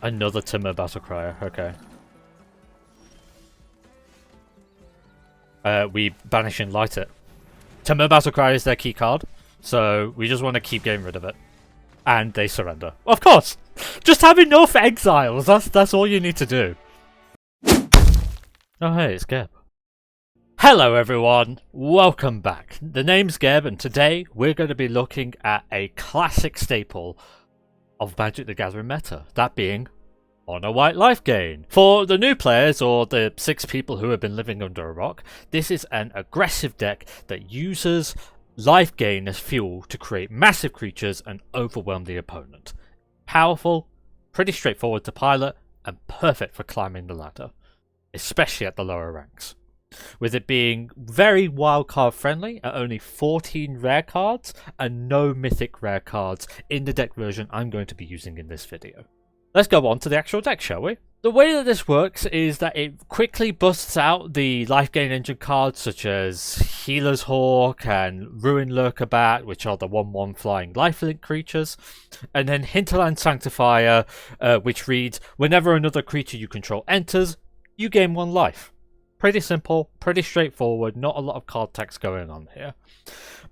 Another Timur Battlecryer, okay. We Banishing Light it. Timur Battlecryer is their key card, so we just want to keep getting rid of it. And they surrender. Of course! Just have enough exiles, that's all you need to do. Oh hey, it's Geb. Hello everyone, welcome back. The name's Geb, and today we're going to be looking at a classic staple of Magic the Gathering meta, that being Mono White Lifegain. For the new players, or the 6 people who have been living under a rock, this is an aggressive deck that uses Lifegain as fuel to create massive creatures and overwhelm the opponent. Powerful, pretty straightforward to pilot, and perfect for climbing the ladder, especially at the lower ranks. With it being very wildcard friendly at only 14 rare cards and no mythic rare cards in the deck version I'm going to be using in this video. Let's go on to the actual deck, shall we? The way that this works is that it quickly busts out the Lifegain engine cards such as Healer's Hawk and Ruin-Lurker Bat, which are the 1/1 flying lifelink creatures, and then Hinterland Sanctifier, which reads, whenever another creature you control enters, you gain 1 life. Pretty simple, pretty straightforward, not a lot of card text going on here.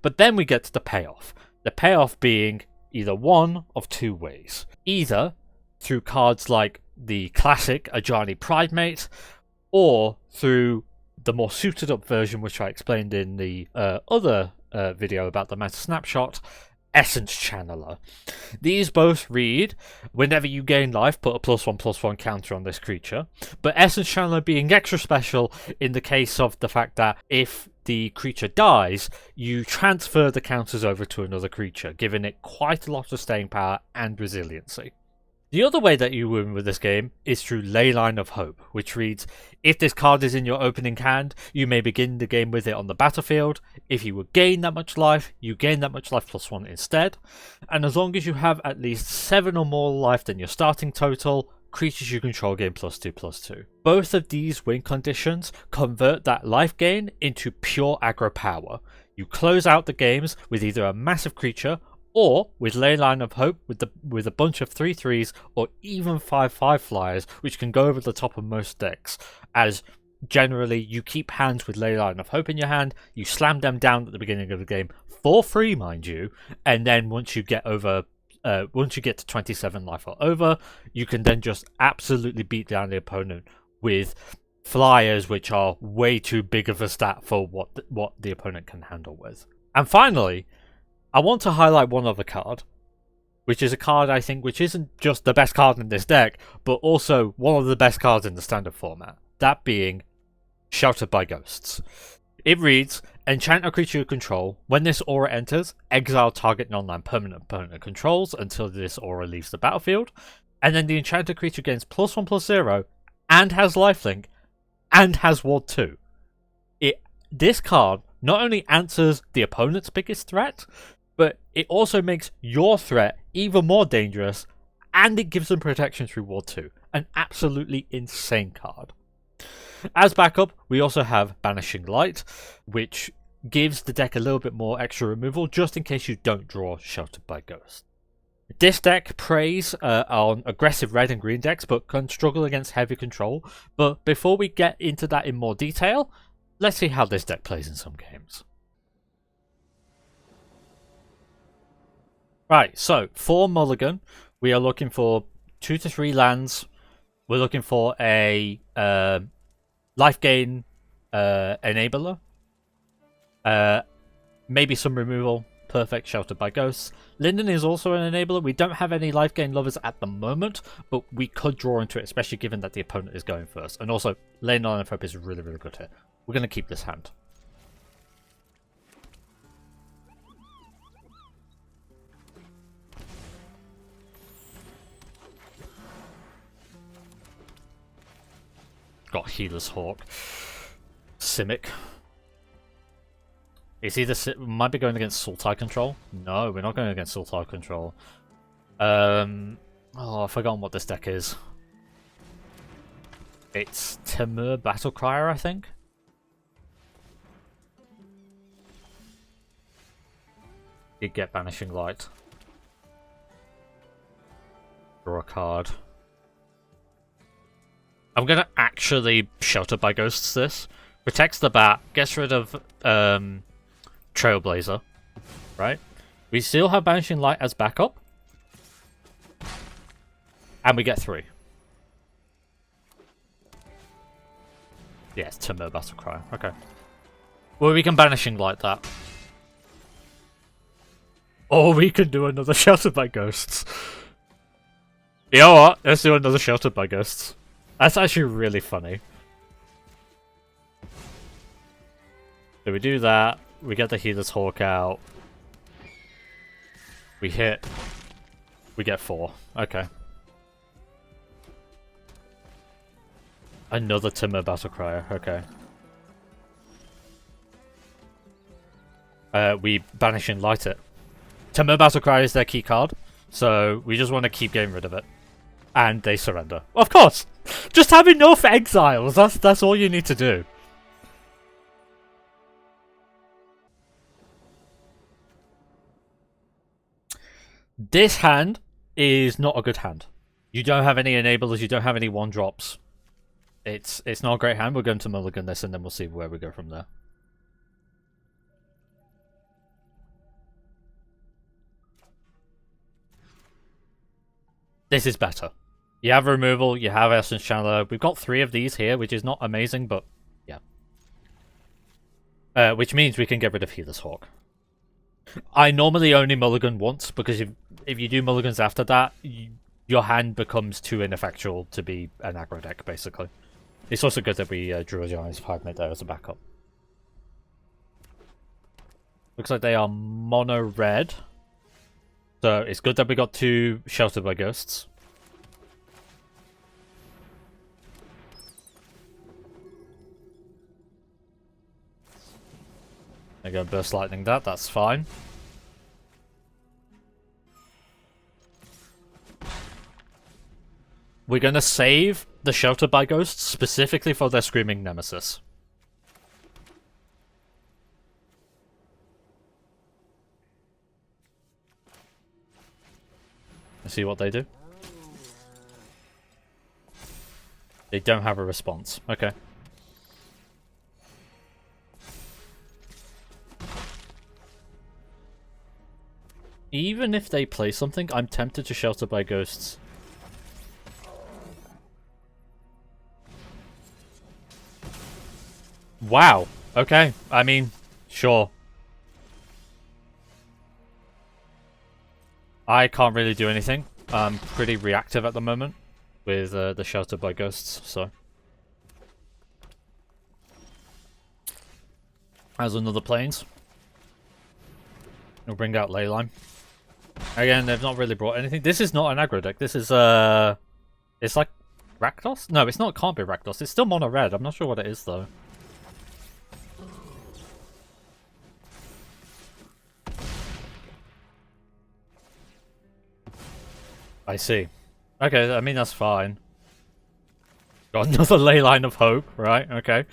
But then we get to the payoff. The payoff being either one of 2 ways. Either through cards like the classic Ajani Pridemate, or through the more suited up version, which I explained in the other video about the meta snapshot, Essence Channeler. These both read, whenever you gain life, put a +1/+1 counter on this creature, but Essence Channeler being extra special in the case of the fact that if the creature dies, you transfer the counters over to another creature, giving it quite a lot of staying power and resiliency. The other way that you win with this game is through Leyline of Hope, which reads, if this card is in your opening hand, you may begin the game with it on the battlefield. If you would gain that much life, you gain that much life +1 instead. And as long as you have at least 7 or more life than your starting total, creatures you control gain +2/+2. Both of these win conditions convert that life gain into pure aggro power. You close out the games with either a massive creature, or with Leyline of Hope with a bunch of 3/3s or even 5/5 flyers, which can go over the top of most decks, as generally you keep hands with Leyline of Hope in your hand, you slam them down at the beginning of the game for free, mind you, and then once you get to 27 life or over, you can then just absolutely beat down the opponent with flyers which are way too big of a stat for what the opponent can handle with. And finally, I want to highlight one other card, which is a card I think which isn't just the best card in this deck, but also one of the best cards in the standard format, that being Sheltered by Ghosts. It reads, enchant a creature you control. When this aura enters, exile target non-land permanent opponent controls until this aura leaves the battlefield, and then the enchanted creature gains +1/+0 and has lifelink and has ward 2. This card not only answers the opponent's biggest threat, but it also makes your threat even more dangerous, and it gives them protection through ward 2. An absolutely insane card. As backup, we also have Banishing Light, which gives the deck a little bit more extra removal just in case you don't draw Sheltered by Ghost. This deck preys on aggressive red and green decks, but can struggle against heavy control. But before we get into that in more detail, let's see how this deck plays in some games. Right, so for Mulligan, we are looking for 2 to 3 lands. We're looking for a Lifegain enabler. Maybe some removal. Perfect, Sheltered by Ghosts. Linden is also an enabler. We don't have any Lifegain lovers at the moment, but we could draw into it, especially given that the opponent is going first. And also, Leyline of Hope is really, really good here. We're going to keep this hand. Got Healer's Hawk. Simic. It's either might be going against Sultai control. No, we're not going against Sultai control. Oh, I've forgotten what this deck is. It's Timur Battlecryer, I think. Did get Banishing Light. Draw a card. I'm gonna actually Shelter by Ghosts this. Protects the bat, gets rid of Trailblazer, right? We still have Banishing Light as backup. And we get 3. Yes, Timur Battlecry. Okay. Well, we can Banishing Light that. Or we can do another Sheltered by Ghosts. You know what? Let's do another Sheltered by Ghosts. That's actually really funny. So we do that. We get the Healer's Hawk out. We hit. We get 4. Okay. Another Timur Battlecryer. Okay. We Banishing Light it. Timur Battlecry is their key card, so we just want to keep getting rid of it. And they surrender. Of course! Just have enough exiles, that's all you need to do. This hand is not a good hand. You don't have any enablers, you don't have any 1-drops. It's not a great hand. We're going to mulligan this and then we'll see where we go from there. This is better. You have removal, you have Essence Channeler. We've got 3 of these here, which is not amazing, but yeah. Which means we can get rid of Healer's Hawk. I normally only mulligan once, because if you do mulligans after that, your hand becomes too ineffectual to be an aggro deck, basically. It's also good that we drew Ajani's Pridemate there as a backup. Looks like they are mono red. So it's good that we got 2 Sheltered by Ghosts. They're going to Burst Lightning that's fine. We're going to save the Sheltered by Ghosts specifically for their Screaming Nemesis. Let's see what they do. They don't have a response. Okay. Even if they play something, I'm tempted to Shelter by Ghosts. Wow. Okay. I mean, sure. I can't really do anything. I'm pretty reactive at the moment with the Shelter by Ghosts, so. As another Plains. We'll bring out Leyline. Again, they've not really brought anything. This is not an aggro deck. This is, it's like Rakdos? No, it's not. It can't be Rakdos. It's still mono red. I'm not sure what it is, though. I see. Okay, I mean, that's fine. Got another Leyline of Hope, right? Okay.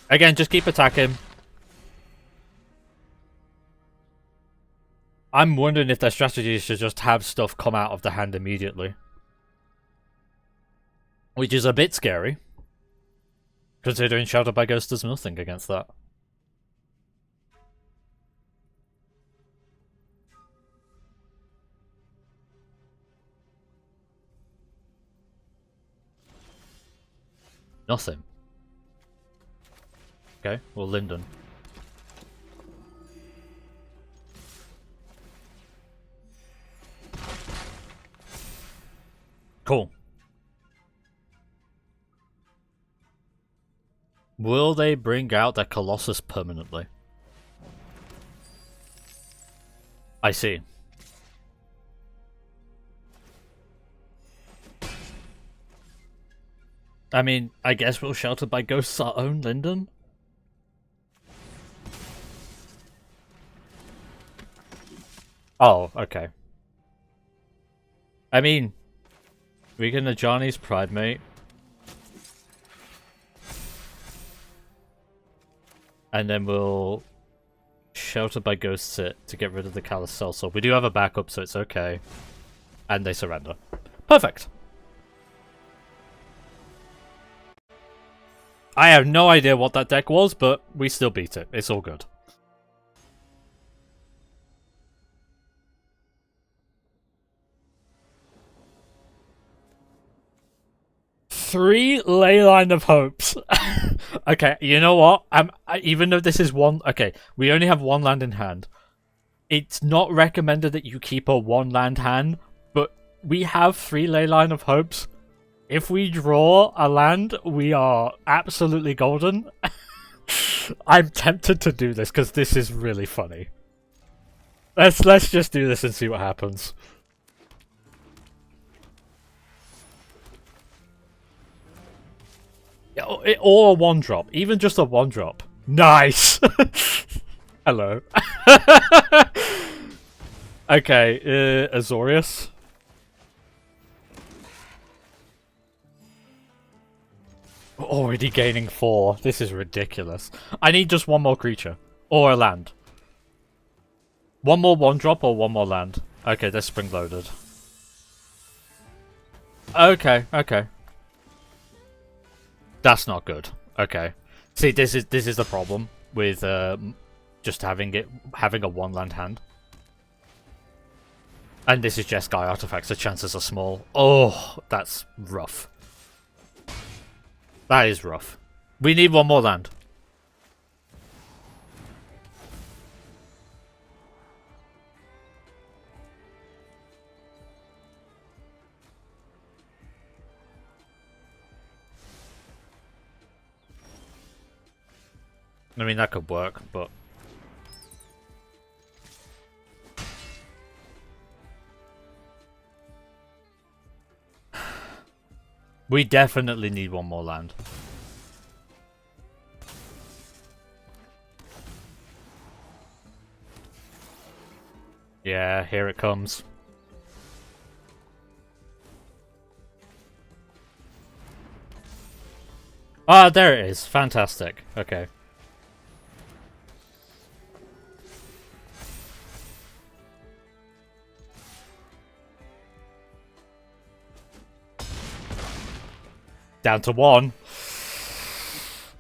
Again, just keep attacking. I'm wondering if their strategy is to just have stuff come out of the hand immediately. Which is a bit scary. Considering Shelter by Ghost does nothing against that. Nothing. Okay, well, Linden. Cool. Will they bring out their Colossus permanently? I see. I mean, I guess we'll Shelter by Ghosts our own Linden. Oh, okay. I mean, we can Ajani's Pridemate. And then we'll Shelter by Ghosts it to get rid of the Callous Sellsword. We do have a backup, so it's okay. And they surrender. Perfect. I have no idea what that deck was, but we still beat it. It's all good. Three Leyline of Hopes. Okay, you know what? Even though this is one... Okay, we only have one land in hand. It's not recommended that you keep a one land hand, but we have three Leyline of Hopes. If we draw a land, we are absolutely golden. I'm tempted to do this because this is really funny. Let's just do this and see what happens. Or a one drop, even just a one drop. Nice. Hello. Okay, Azorius. Already gaining 4. This is ridiculous. I need just one more creature. Or a land. One more one drop or one more land. Okay, they're spring loaded. Okay, okay. That's not good. Okay. See, this is the problem with just having a one land hand. And this is just Jeskai artifacts, the chances are small. Oh, that's rough. That is rough. We need one more land. I mean, that could work, but... We definitely need one more land. Yeah, here it comes. Ah, there it is. Fantastic. Okay. Down to 1.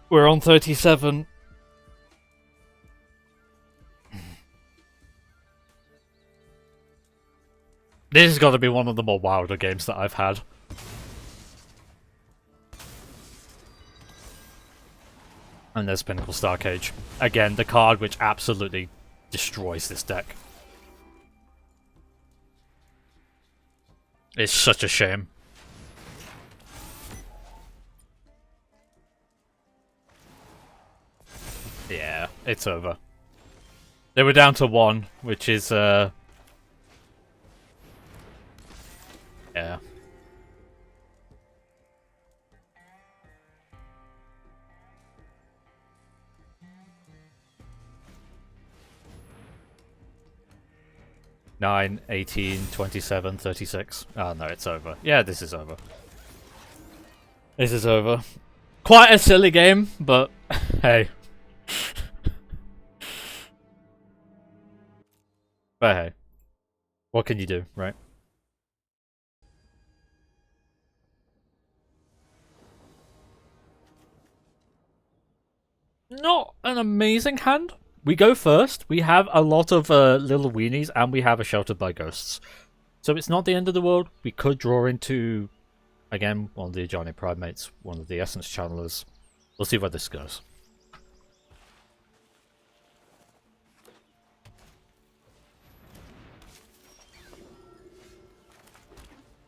We're on 37. This has got to be one of the more wilder games that I've had. And there's Pinnacle Starcage. Again, the card which absolutely destroys this deck. It's such a shame. Yeah, it's over. They were down to 1, which is, yeah. Nine, 18, 27, 36. Oh no, it's over. Yeah, this is over. This is over. Quite a silly game, but hey. But hey, what can you do, right? Not an amazing hand. We go first. We have a lot of little weenies, and we have a Sheltered by Ghosts. So it's not the end of the world. We could draw into, again, one of the Ajani Pridemates, one of the Essence Channelers. We'll see where this goes.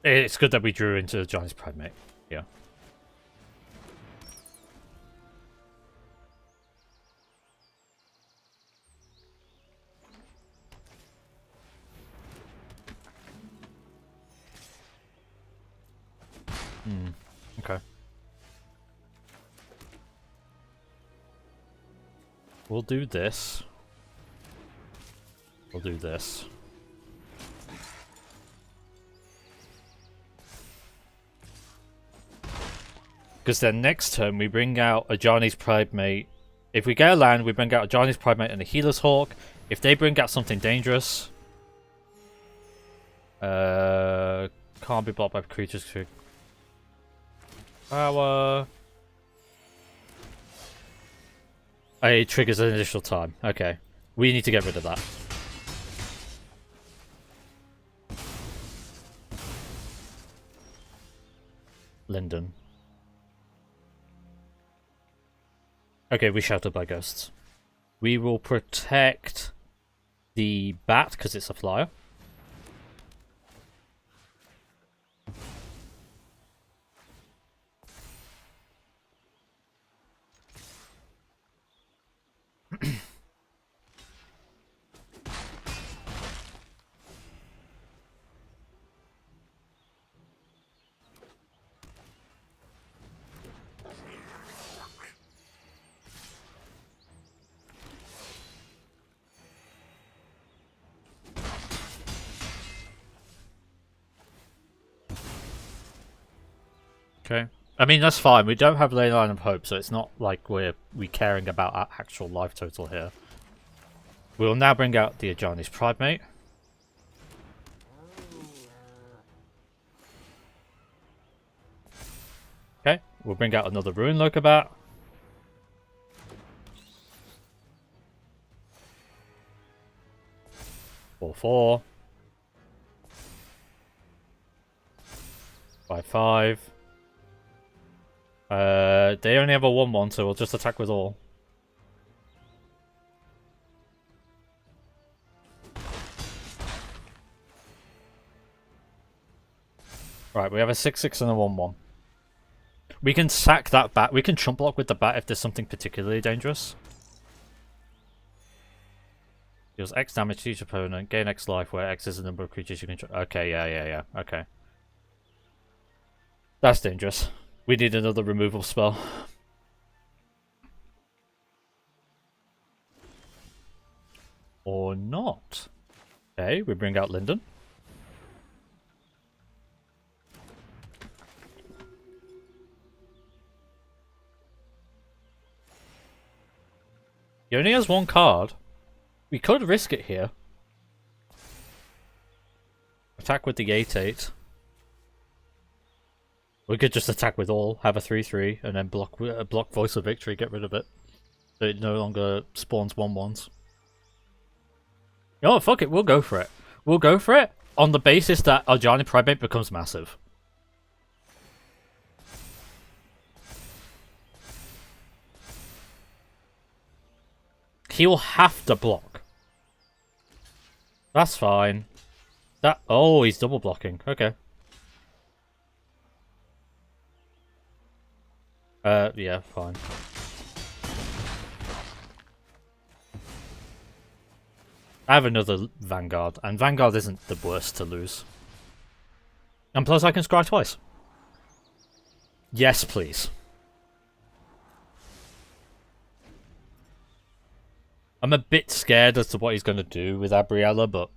It's good that we drew into Ajani's Pridemate. Yeah. Okay. We'll do this. We'll do this. Because then next turn we bring out Ajani's Pridemate. If we get a land, we bring out Ajani's Pridemate and a Healer's Hawk. If they bring out something dangerous, can't be blocked by creatures. Power. It triggers an additional time. Okay. We need to get rid of that. Linden. Okay, we Sheltered by Ghosts. We will protect the bat because it's a flyer. Okay. I mean, that's fine. We don't have Leyline of Hope, so it's not like we're caring about our actual life total here. We'll now bring out the Ajani's Pridemate. Okay, we'll bring out another Ruin-Lurker Bat. Four. 5/5. They only have a 1/1, so we'll just attack with all. Right, we have a 6/6 and a 1/1. We can sack that bat. We can trump block with the bat if there's something particularly dangerous. Deals X damage to each opponent, gain X life, where X is the number of creatures you control. Okay, yeah. Okay. That's dangerous. We need another removal spell. Or not. Okay, we bring out Linden. He only has one card. We could risk it here. Attack with the 8/8. We could just attack with all, have a 3/3, and then block Voice of Victory, get rid of it. So it no longer spawns 1/1s. You know what, fuck it, we'll go for it. We'll go for it on the basis that Ajani Pridemate becomes massive. He'll have to block. That's fine. Oh, he's double blocking. Okay. Yeah, fine. I have another Vanguard, and Vanguard isn't the worst to lose. And plus I can scry twice. Yes, please. I'm a bit scared as to what he's going to do with Abriella, but...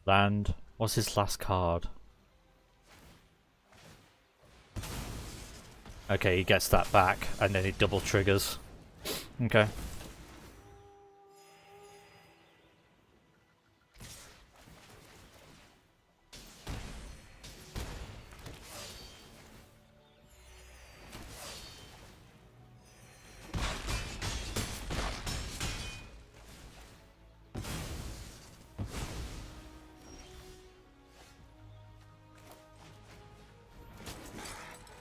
Land. What's his last card? Okay, he gets that back, and then he double triggers. Okay.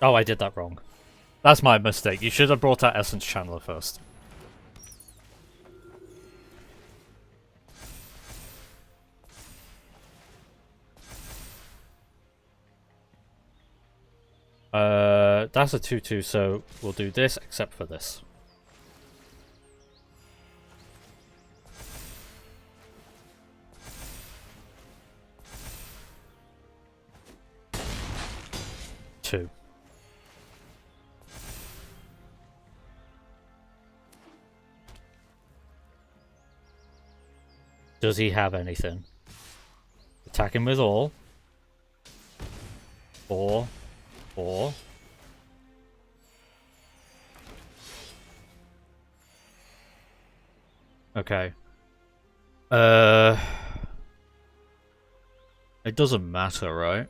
Oh, I did that wrong. That's my mistake. You should have brought out Essence Channeler first. That's a 2/2, so we'll do this except for this. Two. Does he have anything? Attack him with all. 4. Okay. It doesn't matter, right?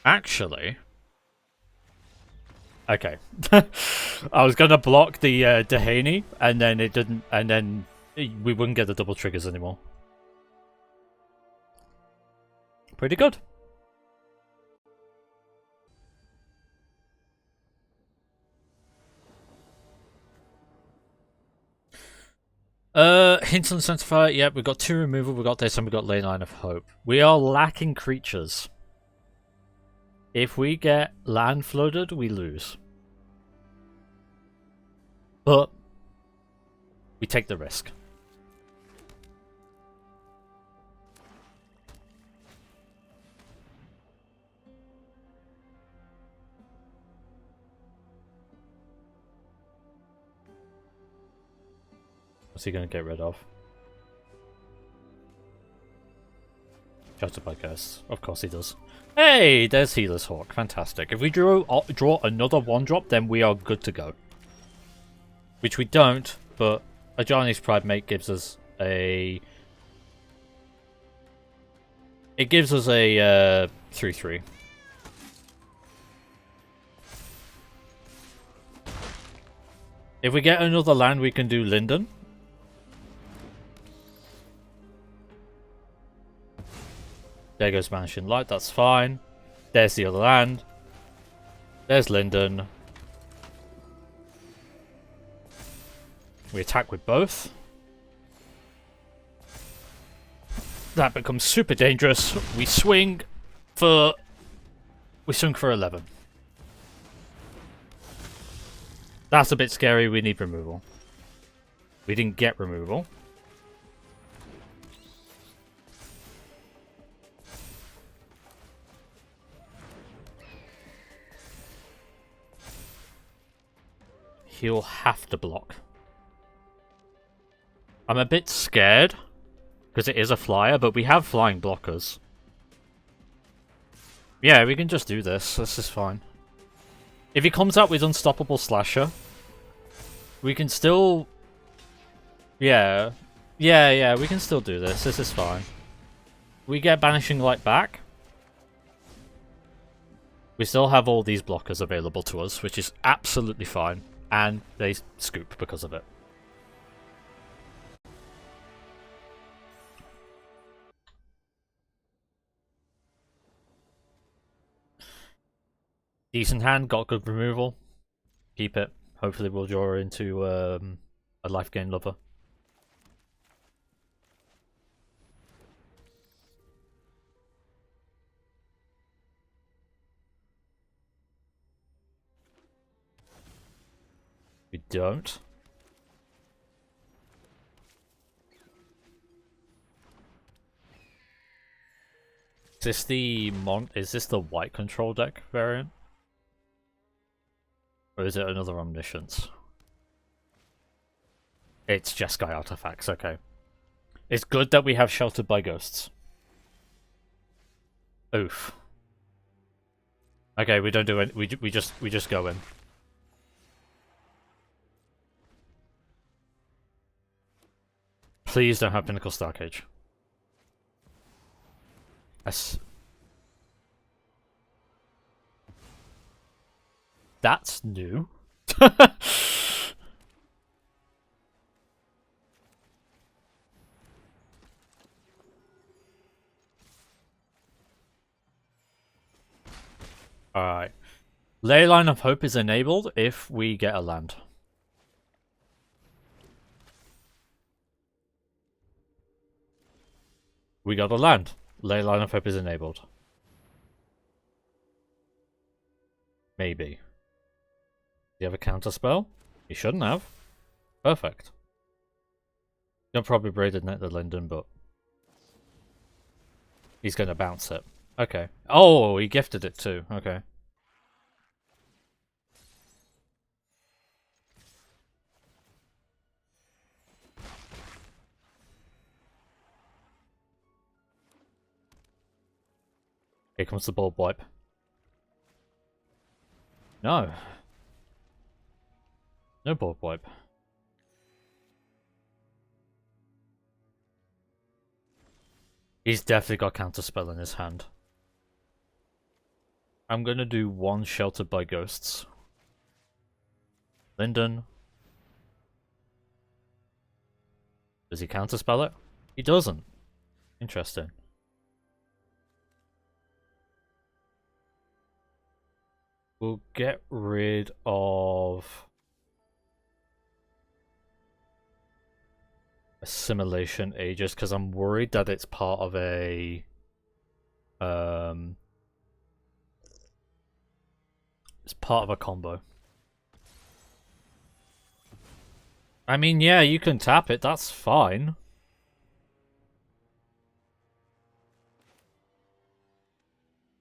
Actually, Okay. I was gonna block the Dehaney, and then it didn't, and then we wouldn't get the double triggers anymore. Pretty good. Hinterland Sanctifier, yeah, we've got 2 removal, we've got this, and we've got Leyline of Hope. We are lacking creatures. If we get land flooded, we lose. But we take the risk. What's he going to get rid of? Shattered by Curse. Of course he does. Hey, there's Healer's Hawk. Fantastic. If we draw another 1-drop, then we are good to go. Which we don't, but Ajani's Pridemate gives us a... It gives us a 3-3. If we get another land, we can do Linden. There goes Banishing Light, that's fine. There's the other land. There's Linden. We attack with both. That becomes super dangerous. We swing for 11. That's a bit scary, we need removal. We didn't get removal. He'll have to block. I'm a bit scared, because it is a flyer, but we have flying blockers. Yeah, we can just do this. This is fine. If he comes out with Unstoppable Slasher, we can still... Yeah, we can still do this. This is fine. We get Banishing Light back. We still have all these blockers available to us, which is absolutely fine. And they scoop because of it. Decent hand, got good removal. Keep it. Hopefully we'll draw into a Lifegain lover. We don't. Is this the white control deck variant? Or is it another Omniscience? It's Jeskai artifacts, okay. It's good that we have Sheltered by Ghosts. Oof. Okay, we don't do it. We just go in. Please don't have Pinnacle Starcage. That's new. Alright. Leyline of Hope is enabled if we get a land. We got a land. Leyline of Hope is enabled. Maybe. Do you have a counter spell? You shouldn't have. Perfect. You'll probably Braided Net the Linden, but he's gonna bounce it. Okay. Oh, he gifted it too. Okay. Here comes the bulb wipe. No. No bulb wipe. He's definitely got counterspell in his hand. I'm gonna do one Sheltered by Ghosts. Linden. Does he counterspell it? He doesn't. Interesting. We'll get rid of Assimilation Aegis because I'm worried that it's part of a it's part of a combo. I mean, yeah, you can tap it, that's fine.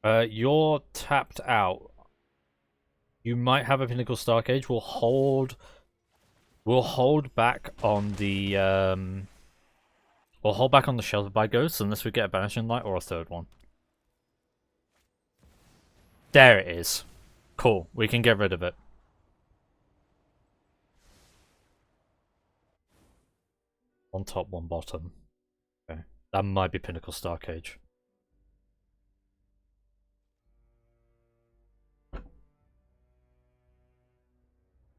You're tapped out. You might have a Pinnacle Starcage. We'll hold back on the we'll hold back on the Shelter by Ghosts unless we get a Banishing Light or a third one. There it is. Cool. We can get rid of it. One top, one bottom. Okay. That might be Pinnacle Starcage.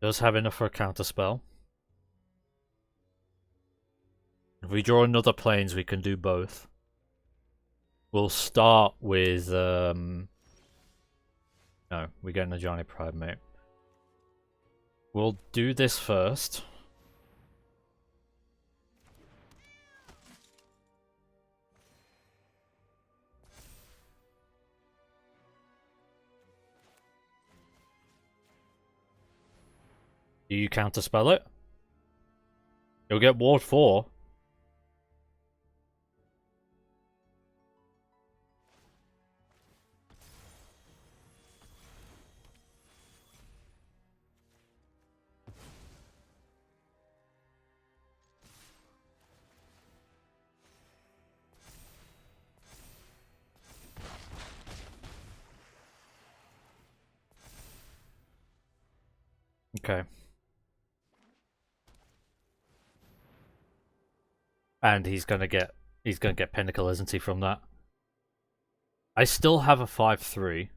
Does have enough for a counter spell. If we draw another planes, we can do both. We'll start with no, we get an Ajani Pridemate. We'll do this first. Do you counterspell it? You'll get Ward 4. Okay. And he's gonna get Pinnacle, isn't he, from that? I still have a 5/3.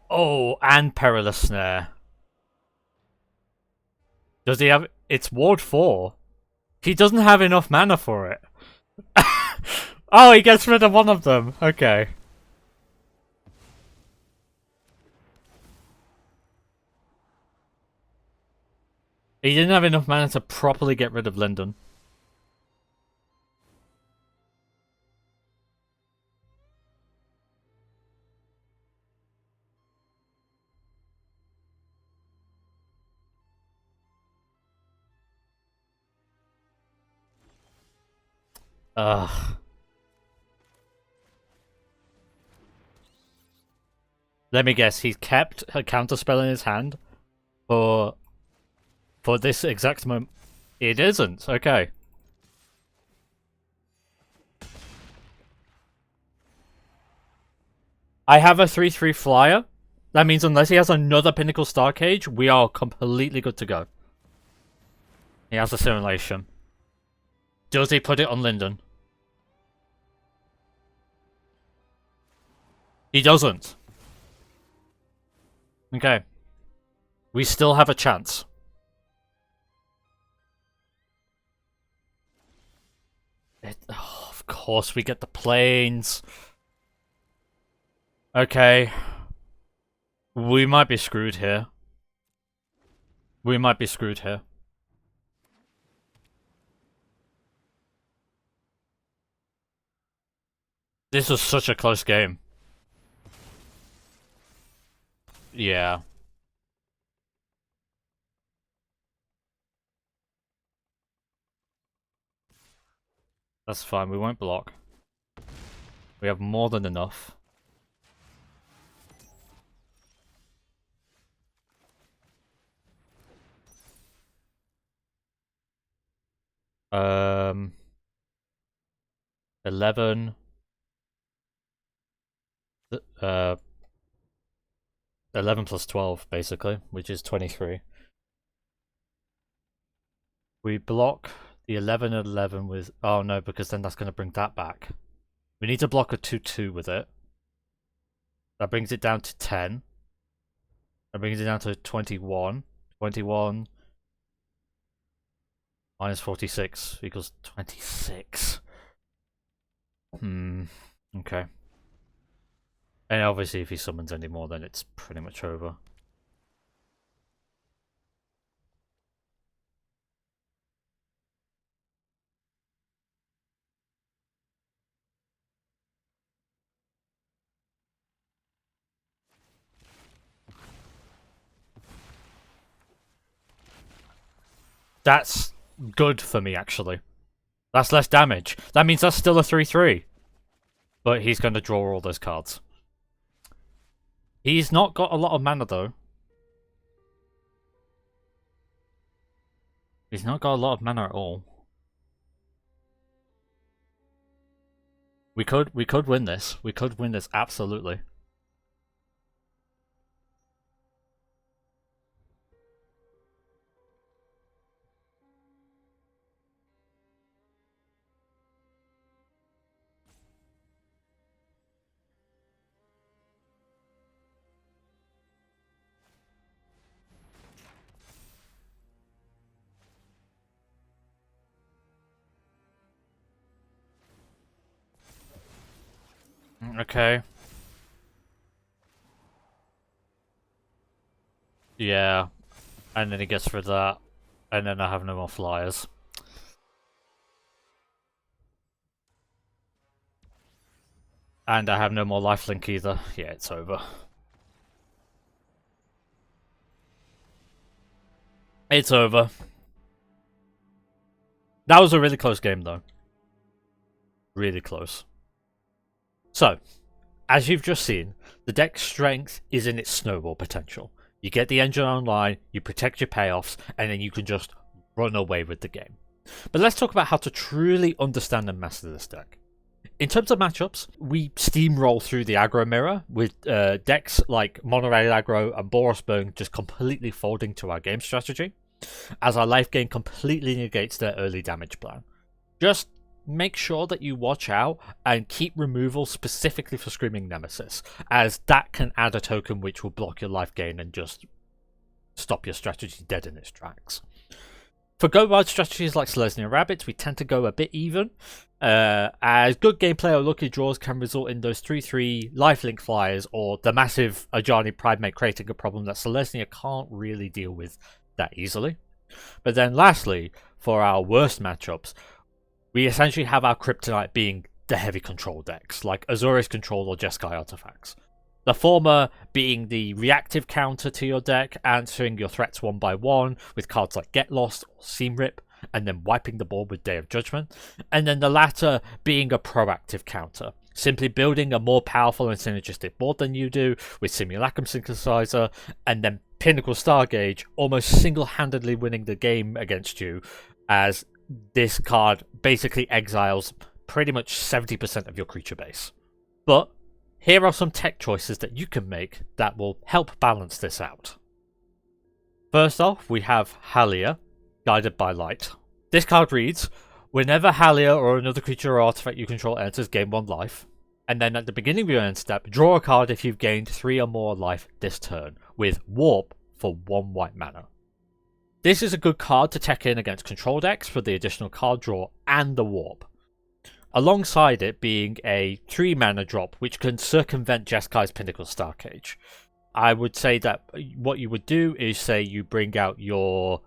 Oh, and Perilous Snare. Does he have... It's Ward 4. He doesn't have enough mana for it. Oh, he gets rid of one of them. Okay. He didn't have enough mana to properly get rid of Linden. Ugh. Let me guess, he's kept a counterspell in his hand for this exact moment. It isn't, okay. I have a 3/3 flyer. That means unless he has another Pinnacle Starcage, we are completely good to go. He has a Simulation. Does he put it on Linden? He doesn't. Okay. We still have a chance. Oh, of course we get the planes. Okay. We might be screwed here. We might be screwed here. This was such a close game. Yeah. That's fine, we won't block. We have more than enough. Um, 11. 11 plus 12, basically, which is 23. We block the 11 and 11 with... Oh no, because then that's going to bring that back. We need to block a 2/2 with it. That brings it down to 10. That brings it down to 21. 21 minus 46 equals 26. Okay. And obviously if he summons any more, then it's pretty much over. That's good for me, actually. That's less damage. That means that's still a 3-3. But he's going to draw all those cards. He's not got a lot of mana, though. He's not got a lot of mana at all. We could win this. We could win this, absolutely. Okay. Yeah. And then he gets rid of that. And then I have no more flyers. And I have no more lifelink either. Yeah, it's over. It's over. That was a really close game, though. Really close. So, as you've just seen, the deck's strength is in its snowball potential. You get the engine online, you protect your payoffs, and then you can just run away with the game. But let's talk about how to truly understand and master this deck. In terms of matchups, we steamroll through the aggro mirror with decks like Mono Red Aggro and Boros Burn just completely folding to our game strategy, as our Lifegain completely negates their early damage plan. Just make sure that you watch out and keep removal specifically for Screaming Nemesis, as that can add a token which will block your Lifegain and just stop your strategy dead in its tracks. For go-wide strategies like Selesnya Rabbits, we tend to go a bit even, as good gameplay or lucky draws can result in those 3-3 lifelink flyers or the massive Ajani Pridemate creating a problem that Selesnya can't really deal with that easily. But then lastly, for our worst matchups, we essentially have our Kryptonite being the heavy control decks, like Azorius Control or Jeskai Artifacts. The former being the reactive counter to your deck, answering your threats one by one with cards like Get Lost or Seam Rip, and then wiping the board with Day of Judgment. And then the latter being a proactive counter, simply building a more powerful and synergistic board than you do with Simulacrum Synthesizer, and then Pinnacle Stargauge almost single-handedly winning the game against you, as this card basically exiles pretty much 70% of your creature base. But here are some tech choices that you can make that will help balance this out. First off, we have Halia, Guided by Light. This card reads, whenever Halia or another creature or artifact you control enters game 1 life, and then at the beginning of your end step, draw a card if you've gained 3 or more life this turn, with Warp for 1 white mana. This is a good card to tech in against control decks for the additional card draw and the Warp, alongside it being a 3 mana drop which can circumvent Jeskai's Pinnacle Stargauge. I would say that what you would do is say you bring out your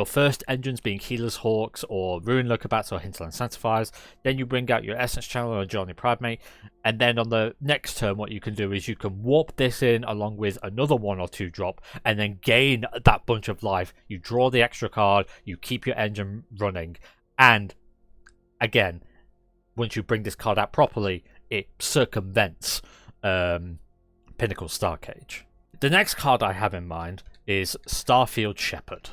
first engines being Healer's Hawks or Ruin-Lurker Bats or Hinterland Sanctifiers, then you bring out your Essence Channel or Ajani Pridemate, and then on the next turn what you can do is you can warp this in along with another 1 or 2 drop and then gain that bunch of life. You draw the extra card, you keep your engine running, and again, once you bring this card out properly, it circumvents Pinnacle Stargauge. The next card I have in mind is Starfield Shepherd,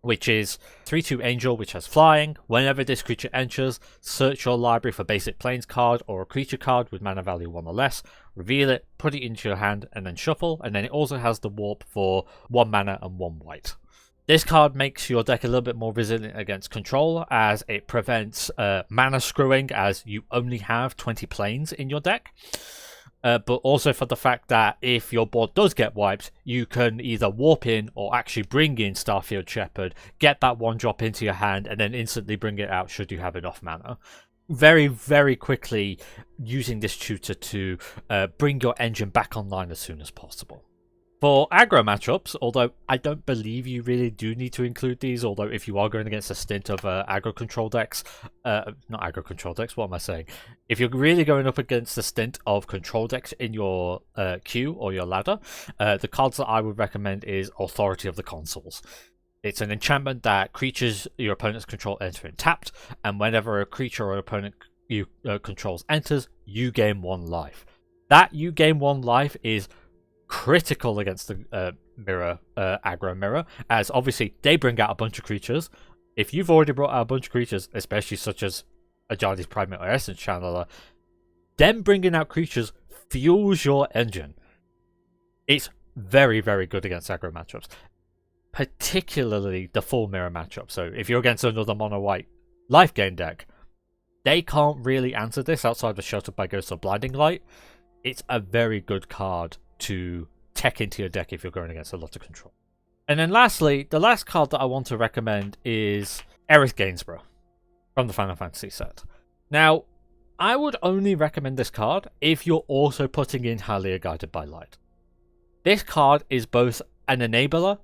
which is 3/2 Angel, which has flying. Whenever this creature enters, search your library for basic plains card or a creature card with mana value 1 or less, reveal it, put it into your hand, and then shuffle. And then it also has the warp for 1 mana and 1 white. This card makes your deck a little bit more resilient against control, as it prevents mana screwing, as you only have 20 planes in your deck. but also for the fact that if your board does get wiped, you can either warp in or actually bring in Starfield Shepherd, get that 1-drop into your hand, and then instantly bring it out should you have enough mana. Very, very quickly using this tutor to bring your engine back online as soon as possible. For aggro matchups, although I don't believe you really do need to include these, although if you are going against a stint of aggro control decks, not aggro control decks, what am I saying? If you're really going up against a stint of control decks in your queue or your ladder, the cards that I would recommend is Authority of the Consuls. It's an enchantment that creatures your opponent's control enter in tapped, and whenever a creature or opponent you controls enters, you gain 1 life. That you gain 1 life is critical against the aggro mirror, as obviously they bring out a bunch of creatures. If you've already brought out a bunch of creatures, especially such as Ajani's Pridemate or Essence Channeler, them bringing out creatures fuels your engine. It's very, very good against aggro matchups, particularly the full mirror matchup. So if you're against another mono white Lifegain deck, they can't really answer this outside of Sheltered by Ghosts or Blinding Light. It's a very good card to tech into your deck if you're going against a lot of control. And then lastly, the last card that I want to recommend is Aerith Gainsborough from the Final Fantasy set. Now, I would only recommend this card if you're also putting in Halia Guided by Light. This card is both an enabler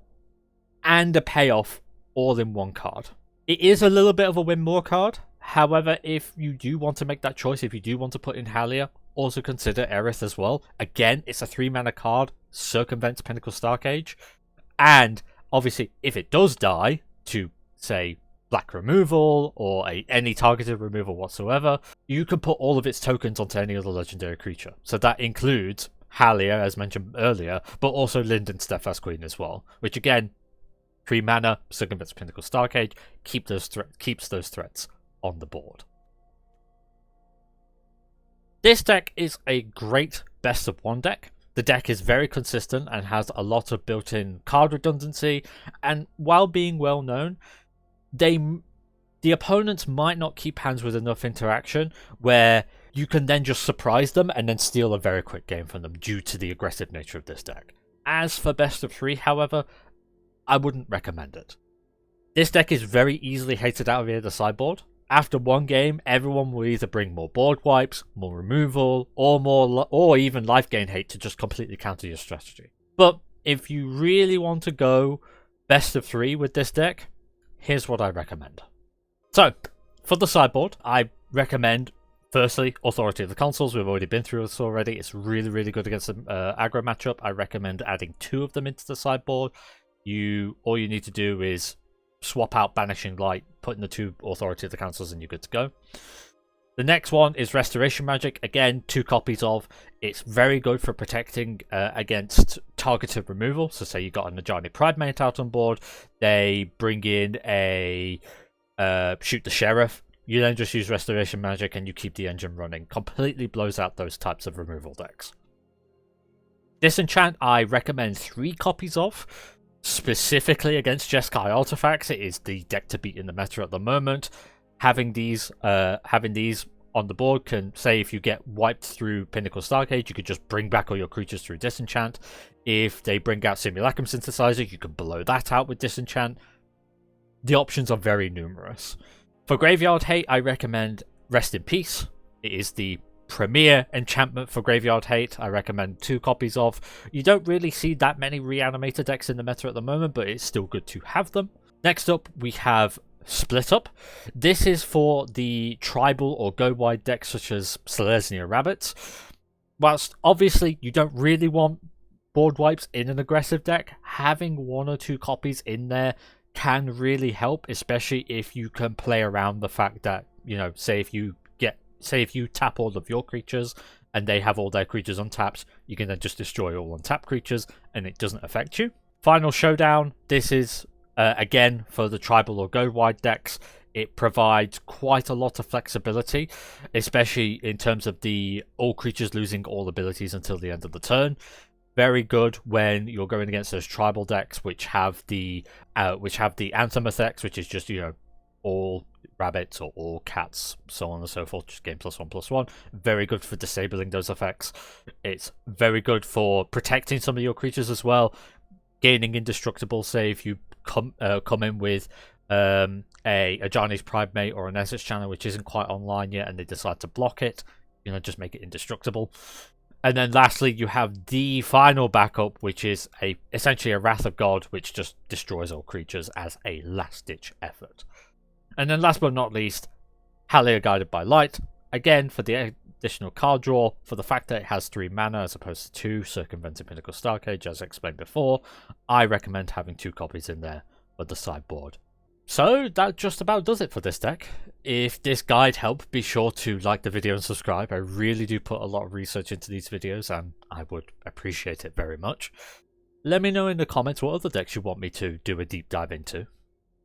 and a payoff all in one card. It is a little bit of a win more card. However, if you do want to make that choice, if you do want to put in Halia, also consider Aerith as well. Again, it's a 3-mana card, circumvents Pinnacle Starcage, and obviously if it does die to, say, black removal or any targeted removal whatsoever, you can put all of its tokens onto any other legendary creature. So that includes Halia, as mentioned earlier, but also Linden, Steadfast Queen as well, which again, 3 mana, circumvents Pinnacle Starcage, keeps those threats on the board. This deck is a great best-of-one deck. The deck is very consistent and has a lot of built-in card redundancy, and while being well known, the opponents might not keep hands with enough interaction where you can then just surprise them and then steal a very quick game from them due to the aggressive nature of this deck. As for best of 3, however, I wouldn't recommend it. This deck is very easily hated out via the sideboard. After one game, everyone will either bring more board wipes, more removal, or even life gain hate to just completely counter your strategy. But if you really want to go best of 3 with this deck, here's what I recommend. So, for the sideboard, I recommend, firstly, Authority of the Consuls. We've already been through this already. It's really, really good against the aggro matchup. I recommend adding 2 of them into the sideboard. All you need to do is swap out Banishing Light, put in the 2 Authority of the Consuls, and you're good to go. The next one is Restoration Magic. Again, 2 copies of. It's very good for protecting against targeted removal. So say you got an Ajani Pridemate out on board, they bring in a Shoot the Sheriff. You then just use Restoration Magic and you keep the engine running. Completely blows out those types of removal decks. Disenchant, I recommend 3 copies of. Specifically against Jeskai artifacts, it is the deck to beat in the meta at the moment. Having these on the board can, say, if you get wiped through Pinnacle Starcage, you could just bring back all your creatures through Disenchant. If they bring out Simulacrum Synthesizer, you can blow that out with Disenchant. The options are very numerous. For Graveyard Hate, I recommend Rest in Peace. It is the premier enchantment for Graveyard Hate. I recommend 2 copies of. You don't really see that many Reanimator decks in the meta at the moment, but it's still good to have them. Next up, we have Split Up. This is for the tribal or go wide decks such as Selesnya Rabbits. Whilst obviously you don't really want board wipes in an aggressive deck, having 1 or 2 copies in there can really help, especially if you can play around the fact that, you know, say if you tap all of your creatures and they have all their creatures untapped, you can then just destroy all untapped creatures and it doesn't affect you. Final Showdown. This is, again, for the tribal or go wide decks. It provides quite a lot of flexibility, especially in terms of the all creatures losing all abilities until the end of the turn. Very good when you're going against those tribal decks which have the Anthem effects, which is just, you know, all rabbits or all cats, so on and so forth. Just gain +1/+1. Very good for disabling those effects. It's very good for protecting some of your creatures as well. Gaining indestructible, say if you come in with a Ajani's Pridemate or an Essex Channel which isn't quite online yet and they decide to block it, you know, just make it indestructible. And then lastly, you have the final backup, which is essentially a Wrath of God, which just destroys all creatures as a last-ditch effort. And then last but not least, Halia Guided by Light. Again, for the additional card draw, for the fact that it has 3 mana as opposed to 2, circumventing Pinnacle Starcage, as I explained before, I recommend having 2 copies in there for the sideboard. So that just about does it for this deck. If this guide helped, be sure to like the video and subscribe. I really do put a lot of research into these videos and I would appreciate it very much. Let me know in the comments what other decks you want me to do a deep dive into.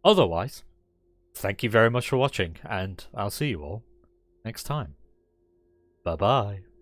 Otherwise, thank you very much for watching and I'll see you all next time. Bye bye.